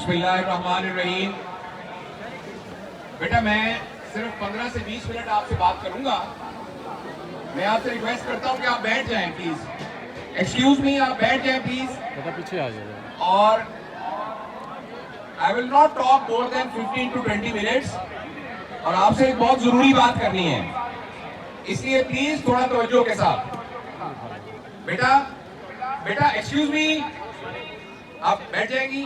بسم اللہ الرحمن الرحیم. بیٹا میں صرف 15 سے 20 منٹ آپ سے بات کروں گا. میں آپ سے ریکویسٹ کرتا ہوں کہ آپ بیٹھ جائیں پلیز. ایکسکیوز می, آپ بیٹھ جائیں پلیز. پیچھے آ جائے. اور I will not talk more than 15 to 20 minutes. اور آپ سے ایک بہت ضروری بات کرنی ہے, اس لیے پلیز تھوڑا توجہ کے ساتھ. بیٹا ایکسکیوز می, آپ بیٹھ جائیں گی.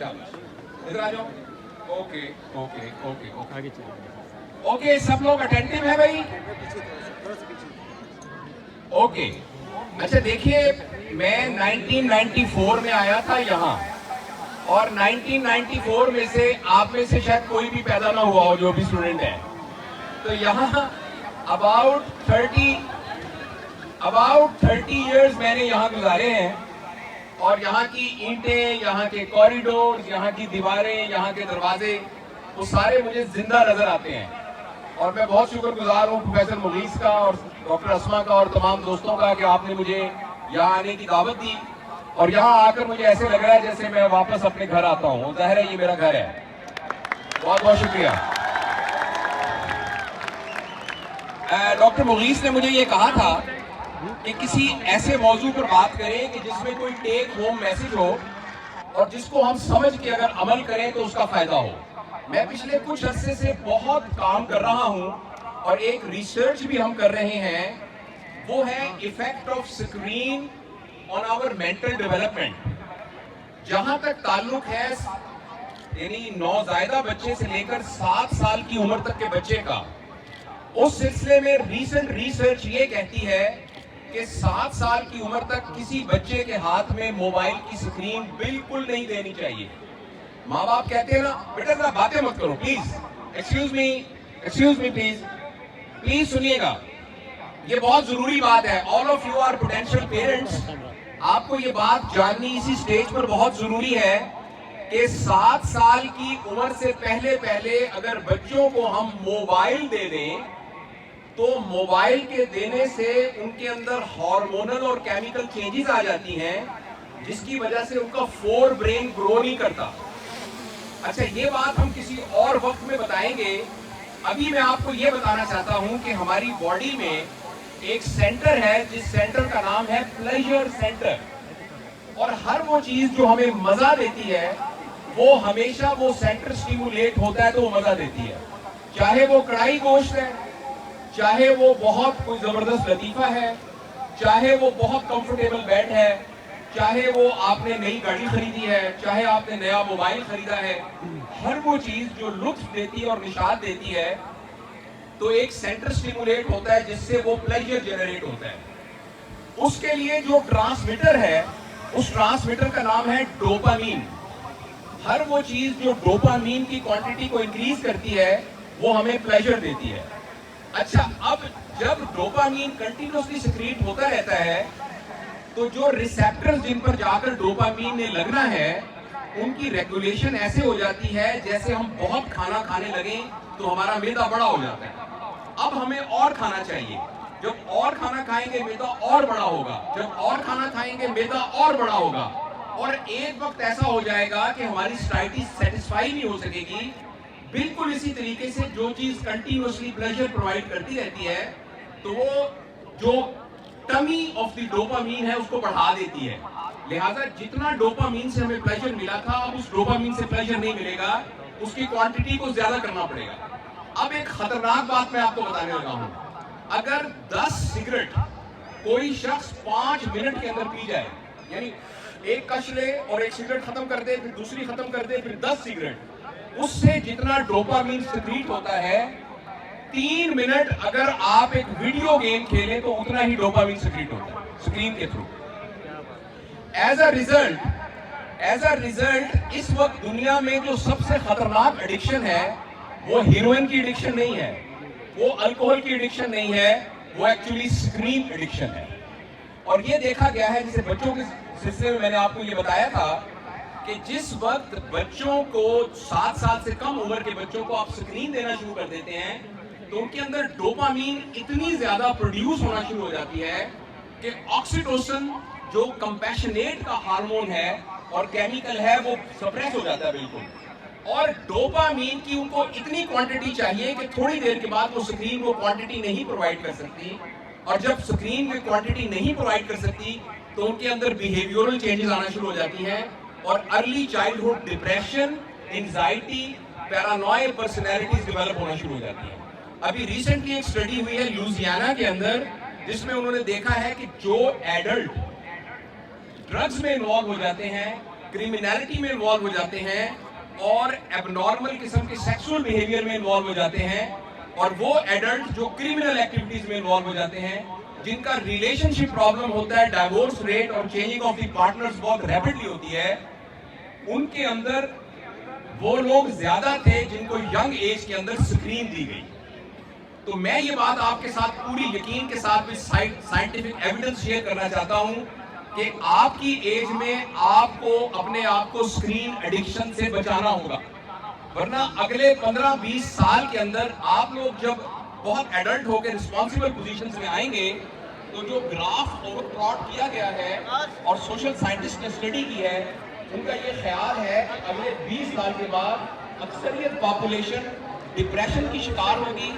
ادھر آ جاؤ. اوکے اوکے اوکے آگے چلیں. اوکے, سب لوگ اٹینٹیو ہے بھائی. اوکے, اچھا دیکھیے, میں 1994 میں آیا تھا یہاں, اور 1994 میں سے آپ میں سے شاید کوئی بھی پیدا نہ ہوا ہو جو بھی اسٹوڈنٹ ہے. تو یہاں about 30 years میں نے یہاں گزارے ہیں, اور یہاں کی اینٹیں, یہاں کے کوریڈورز, یہاں کی دیواریں, یہاں کے دروازے, وہ سارے مجھے زندہ نظر آتے ہیں. اور میں بہت شکر گزار ہوں پروفیسر مغیث کا اور ڈاکٹر اسما کا اور تمام دوستوں کا کہ آپ نے مجھے یہاں آنے کی دعوت دی. اور یہاں آ کر مجھے ایسے لگ رہا ہے جیسے میں واپس اپنے گھر آتا ہوں. ظاہر ہے یہ میرا گھر ہے. بہت بہت شکریہ. ڈاکٹر مغیث نے مجھے یہ کہا تھا کہ کسی ایسے موضوع پر بات کریں کہ جس میں کوئی ٹیک ہوم میسج ہو, اور جس کو ہم سمجھ کے اگر عمل کریں تو اس کا فائدہ ہو. میں پچھلے کچھ عرصے سے بہت کام کر رہا ہوں, اور ایک ریسرچ بھی ہم کر رہے ہیں, وہ ہے effect of screen on our mental development. جہاں تک تعلق ہے یعنی نوزائیدہ بچے سے لے کر 7 سال کی عمر تک کے بچے کا, اس سلسلے میں ریسنٹ ریسرچ یہ کہتی ہے کہ 7 سال کی عمر تک کسی بچے کے ہاتھ میں موبائل کی سکرین بالکل نہیں دینی چاہیے. ماں باپ کہتے ہیں نا, بیٹا ذرا باتیں مت کرو پلیز, ایکسکیوز می پلیز سنیے گا, یہ بہت ضروری بات ہے. All of you are potential parents. آپ کو یہ بات جاننی اسی سٹیج پر بہت ضروری ہے کہ 7 سال کی عمر سے پہلے اگر بچوں کو ہم موبائل دے دیں تو موبائل کے دینے سے ان کے اندر ہارمونل اور کیمیکل چینجز آ جاتی ہیں, جس کی وجہ سے ان کا فور برین گرو نہیں کرتا. اچھا, یہ بات ہم کسی اور وقت میں بتائیں گے. ابھی میں آپ کو یہ بتانا چاہتا ہوں کہ ہماری باڈی میں ایک سینٹر ہے جس سینٹر کا نام ہے پلیجر سینٹر, اور ہر وہ چیز جو ہمیں مزہ دیتی ہے وہ ہمیشہ وہ سینٹر سٹیمولیٹ ہوتا ہے تو وہ مزہ دیتی ہے. چاہے وہ کڑھائی گوشت ہے, چاہے وہ بہت کوئی زبردست لطیفہ ہے, چاہے وہ بہت کمفرٹیبل بیڈ ہے, چاہے وہ آپ نے نئی گاڑی خریدی ہے, چاہے آپ نے نیا موبائل خریدا ہے, ہر وہ چیز جو لطف دیتی ہے اور نشاط دیتی ہے تو ایک سینٹر سٹیمولیٹ ہوتا ہے جس سے وہ پلیجر جنریٹ ہوتا ہے. اس کے لیے جو ٹرانسمیٹر ہے, اس ٹرانسمیٹر کا نام ہے ڈوپامین. ہر وہ چیز جو ڈوپامین کی کوانٹٹی کو انکریز کرتی ہے وہ ہمیں پلیجر دیتی ہے. اچھا, اب جب ڈوپامین کنٹینیوسلی سیکریٹ ہوتا رہتا ہے تو جو ریسیپٹر جن پر جا کر ڈوپامین نے لگنا ہے ان کی ریگولیشن ایسے ہو جاتی ہے جیسے ہم بہت کھانا کھانے لگیں تو ہمارا معدہ بڑا ہو جاتا ہے. اب ہمیں اور کھانا چاہیے. جب اور کھانا کھائیں گے معدہ اور بڑا ہوگا, جب اور کھانا کھائیں گے معدہ اور بڑا ہوگا, اور ایک وقت ایسا ہو جائے گا کہ ہماری سٹائٹی سیٹسفائی نہیں ہو سکے گی. بالکل اسی طریقے سے جو چیز کنٹینیوسلی پلیجر پرووائڈ کرتی رہتی ہے تو وہ جو ٹمی آف دی ڈوپامین ہے اس کو بڑھا دیتی ہے. لہٰذا جتنا ڈوپامین سے ہمیں پلیجر ملا تھا اب اس ڈوپامین سے پلیجر نہیں ملے گا, اس کی کوانٹٹی کو زیادہ کرنا پڑے گا. اب ایک خطرناک بات میں آپ کو بتانے لگا ہوں. اگر 10 سگریٹ کوئی شخص 5 منٹ کے اندر پی جائے, یعنی ایک کش لے اور ایک سگریٹ ختم کر دے, پھر دوسری ختم کر دے, پھر 10 سگریٹ, اس سے جتنا ڈوپامین سیکریٹ ہوتا ہے 3 منٹ اگر آپ ایک ویڈیو گیم کھیلیں تو اتنا ہی ڈوپامین سیکریٹ ہوتا ہے اسکرین کے تھرو. ایز اے ریزلٹ اس وقت دنیا میں جو سب سے خطرناک ایڈکشن ہے وہ ہیروئن کی ایڈکشن نہیں ہے, وہ الکوہل کی ایڈکشن نہیں ہے, وہ ایکچولی اسکرین ایڈکشن ہے. اور یہ دیکھا گیا ہے, جیسے بچوں کے سلسلے میں میں نے آپ کو یہ بتایا تھا کہ جس وقت بچوں کو 7 سال سے کم عمر کے بچوں کو آپ اسکرین دینا شروع کر دیتے ہیں تو ان کے اندر ڈوپامین اتنی زیادہ پروڈیوس ہونا شروع ہو جاتی ہے کہ آکسیٹوسن جو کمپیشنیٹ کا ہارمون ہے اور کیمیکل ہے وہ سپریس ہو جاتا ہے بالکل. اور ڈوپامین کی ان کو اتنی کوانٹٹی چاہیے کہ تھوڑی دیر کے بعد وہ اسکرین کو کوانٹٹی نہیں پرووائڈ کر سکتی, اور جب اسکرین کی کوانٹٹی نہیں پرووائڈ کر سکتی تو ان کے اندر بیہیویورل چینجز آنا شروع ہو جاتی ہیں, اور early childhood depression, anxiety, paranoid personalities develop ہونا شروع ہو جاتی ہیں. ابھی ریسنٹلی ایک اسٹڈی ہوئی ہے لوزیانا کے اندر, جس میں انہوں نے دیکھا ہے کہ جو ایڈلٹ ڈرگز میں انوالو ہو جاتے ہیں, کریمنالٹی میں انوالو ہو جاتے ہیں, اور ایب نارمل قسم کے سیکسول بیہیویئر میں انوالو ہو جاتے ہیں, اور وہ ایڈلٹ جو کریمنل ایکٹیویٹیز میں انوالو ہو جاتے ہیں, جن کا ریلیشن شپ پرابلم ہوتا ہے, ڈائیورس ریٹ اور چینجنگ آف دی پارٹنرز بہت ریپڈلی ہوتی ہے, ان کے اندر وہ لوگ زیادہ تھے جن کو ینگ ایج کے اندر اسکرین دی گئی. تو میں یہ بات آپ کے ساتھ پوری یقین کے ساتھ بھی سائنٹیفک ایویڈنس شیئر کرنا چاہتا ہوں کہ آپ کی ایج میں آپ کو اپنے آپ کو اسکرین ایڈکشن سے بچانا ہوگا, ورنہ اگلے 15-20 سال کے اندر آپ لوگ جب بہت ایڈلٹ ہو کے رسپانسبل پوزیشنز میں آئیں گے تو جو گراف اوور پلاٹ کیا گیا ہے اور سوشل سائنٹسٹ نے اسٹڈی کی ہے, ان کا یہ خیال ہے کہ اگلے 20 سال کے بعد اکثریت پاپولیشن ڈپریشن کی شکار ہوگی,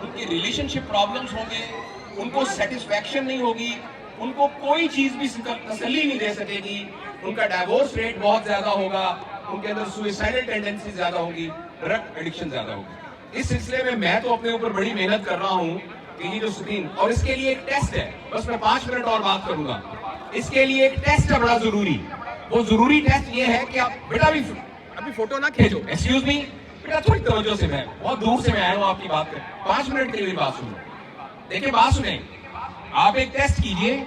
ان کے ریلیشن شپ پرابلمز ہوں گے, ان کو سیٹسفیکشن نہیں ہوگی, ان کو کوئی چیز بھی تسلی نہیں دے سکے گی, ان کا ڈائیورس ریٹ بہت زیادہ ہوگا, ان کے اندر سوئسائڈل ٹینڈنسی زیادہ ہوگی, ڈرگ ایڈکشن زیادہ ہوگی. اس سلسلے میں تو اپنے اوپر بڑی محنت کر رہا ہوں کہ یہ جو اسکرین, اور اس کے لیے ایک ٹیسٹ ہے, بس میں 5 منٹ اور بات کروں گا. اس کے لیے ایک ٹیسٹ ہے بڑا ضروری. وہ ضروری ٹیسٹ یہ ہے کہ آپ بیٹا ابھی فوٹو نہ کھینچو, ایکسکیوز می بیٹا, تھوڑی توجہ سے, میں بہت دور سے میں آیا ہوں آپ کی بات کر, 5 منٹ کے لیے بات سنو. دیکھیں بات سنیں, آپ ایک ٹیسٹ کیجئے,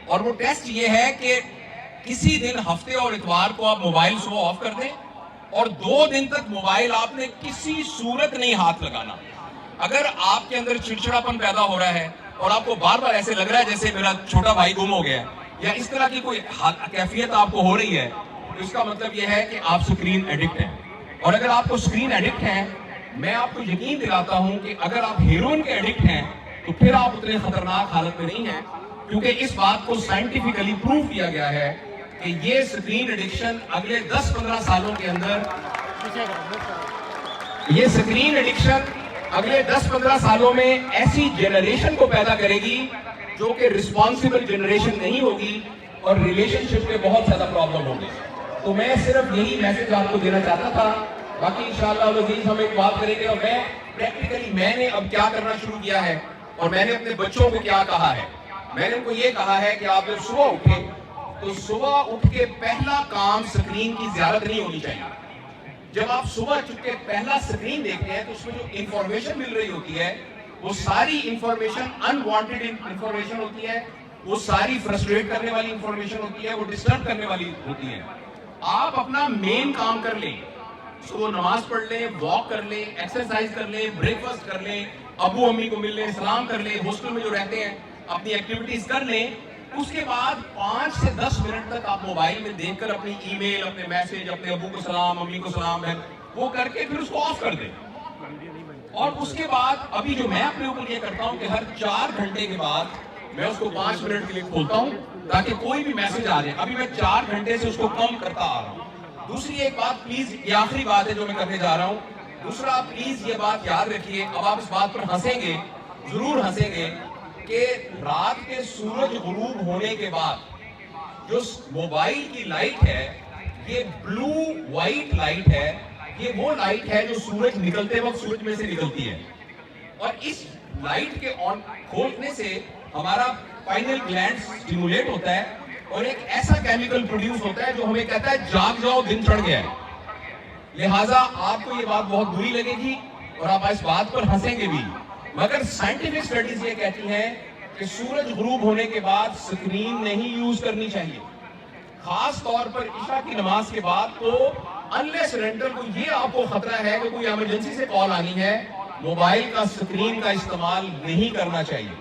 اور وہ ٹیسٹ یہ ہے کہ کسی دن ہفتے اور اتوار کو آپ موبائل صبح آف کر دیں, اور 2 دن تک موبائل آپ نے کسی صورت نہیں ہاتھ لگانا. اگر آپ کے اندر چڑچڑاپن پیدا ہو رہا ہے اور آپ کو بار بار ایسے لگ رہا ہے جیسے میرا چھوٹا بھائی گم ہو گیا, یا اس طرح کی کوئی کیفیت آپ کو ہو رہی ہے, تو اس کا مطلب یہ ہے کہ آپ اسکرین ایڈکٹ ہیں. اور اگر آپ کو اسکرین ایڈکٹ ہیں, میں آپ کو یقین دلاتا ہوں کہ اگر آپ ہیروئن کے ایڈکٹ ہیں تو پھر آپ اتنے خطرناک حالت میں نہیں ہیں, کیونکہ اس بات کو سائنٹیفکلی پروف کیا گیا ہے کہ یہ اسکرین ایڈکشن اگلے 10-15 سالوں کے اندر, یہ اسکرین ایڈکشن اگلے 10-15 سالوں میں ایسی جنریشن کو پیدا کرے گی جو کہ رسپانسبل جنریشن نہیں ہوگی, اور ریلیشن شپ کے بہت زیادہ پرابلم ہوں گے. تو میں صرف یہی میسج آپ کو دینا چاہتا تھا. باقی انشاءاللہ العزیز ہم ایک بات کریں گے, اور میں پریکٹیکلی میں نے اب کیا کرنا شروع کیا ہے, اور میں نے اپنے بچوں کو کیا کہا ہے. میں نے ان کو یہ کہا ہے کہ آپ جب صبح اٹھیں تو صبح اٹھ کے پہلا کام اسکرین کی زیارت نہیں ہونی چاہیے. جب آپ صبح چک کے پہلا اسکرین دیکھتے ہیں تو اس میں جو انفارمیشن مل رہی ہوتی ہے وہ ساری انفارمیشن انوانٹیڈ انفارمیشن ہوتی ہے, وہ ساری فرسٹریٹ کرنے والی انفارمیشن ہوتی ہے, وہ ڈسٹرب کرنے والی ہوتی ہے. آپ اپنا مین کام کر لیں, صبح نماز پڑھ لیں, واک کر لیں, ایکسرسائز کر لیں, بریک فاسٹ کر لیں, ابو امی کو مل لیں, سلام کر لیں, ہاسٹل میں جو رہتے ہیں اپنی ایکٹیویٹیز کر لیں. اس کے بعد 5 سے 10 منٹ تک آپ موبائل میں دیکھ کر اپنی ای میل, اپنے میسج, اپنے ابو کو سلام, امی کو سلام ہے وہ کر کے پھر اس کو آف کر دیں. اور اس کے بعد ابھی جو میں اپنے اوپر یہ کرتا ہوں کہ ہر 4 گھنٹے کے بعد میں اس کو 5 منٹ کے لیے کھولتا ہوں تاکہ کوئی بھی میسج آ جائے. ابھی میں 4 گھنٹے سے اس کو کم کرتا آ رہا ہوں. دوسری ایک بات پلیز, یہ آخری بات ہے جو میں کرنے جا رہا ہوں. دوسرا پلیز یہ بات یاد رکھیے, اب آپ اس بات پر ہنسیں گے, ضرور ہنسیں گے, کہ رات کے سورج غروب ہونے کے بعد جو موبائل کی لائٹ ہے یہ بلو وائٹ لائٹ ہے, یہ وہ لائٹ ہے جو سورج نکلتے وقت سورج میں سے نکلتی ہے. اور اس لائٹ کے آن کھولنے سے ہمارا پائنل گلینڈ سٹیمولیٹ ہوتا ہے, اور ایک ایسا کیمیکل پروڈیوس ہوتا ہے جو ہمیں کہتا ہے جاگ جاؤ دن چڑھ گیا ہے. لہٰذا آپ کو یہ بات بہت بری لگے گی اور آپ اس بات پر ہنسیں گے بھی, مگر سائنٹیفک اسٹڈیز یہ کہتی ہیں کہ سورج غروب ہونے کے بعد سکرین نہیں یوز کرنی چاہیے, خاص طور پر عشاء کی نماز کے بعد. تو انلیس رینٹر کو یہ آپ کو خطرہ ہے کہ کوئی ایمرجنسی سے کال آنی ہے, موبائل کا سکرین کا استعمال نہیں کرنا چاہیے.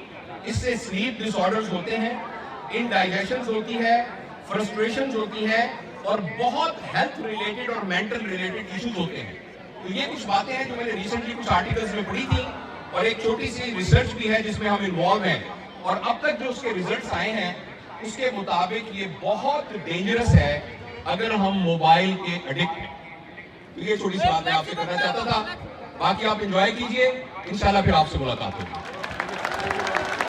اس سے سلیپ ڈس آرڈرز ہوتے ہیں, انڈائجیشنز ہوتی ہے, فرسٹریشنز ہوتی ہے, اور بہت ہیلتھ ریلیٹڈ اور مینٹل ریلیٹڈ ایشوز ہوتے ہیں. تو یہ کچھ باتیں ہیں جو میں نے ریسنٹلی کچھ آرٹیکلز میں پڑھی تھی, اور ایک چھوٹی سی ریسرچ بھی ہے جس میں ہم انوالو ہیں, اور اب تک جو اس کے ریزلٹس آئے ہیں اس کے مطابق یہ بہت ڈینجرس ہے اگر ہم موبائل کے ایڈکٹ ہیں. تو یہ چھوٹی سی بات میں آپ سے کرنا چاہتا تھا. باقی آپ انجوائے کیجئے، انشاءاللہ پھر آپ سے ملاقات ہوگی.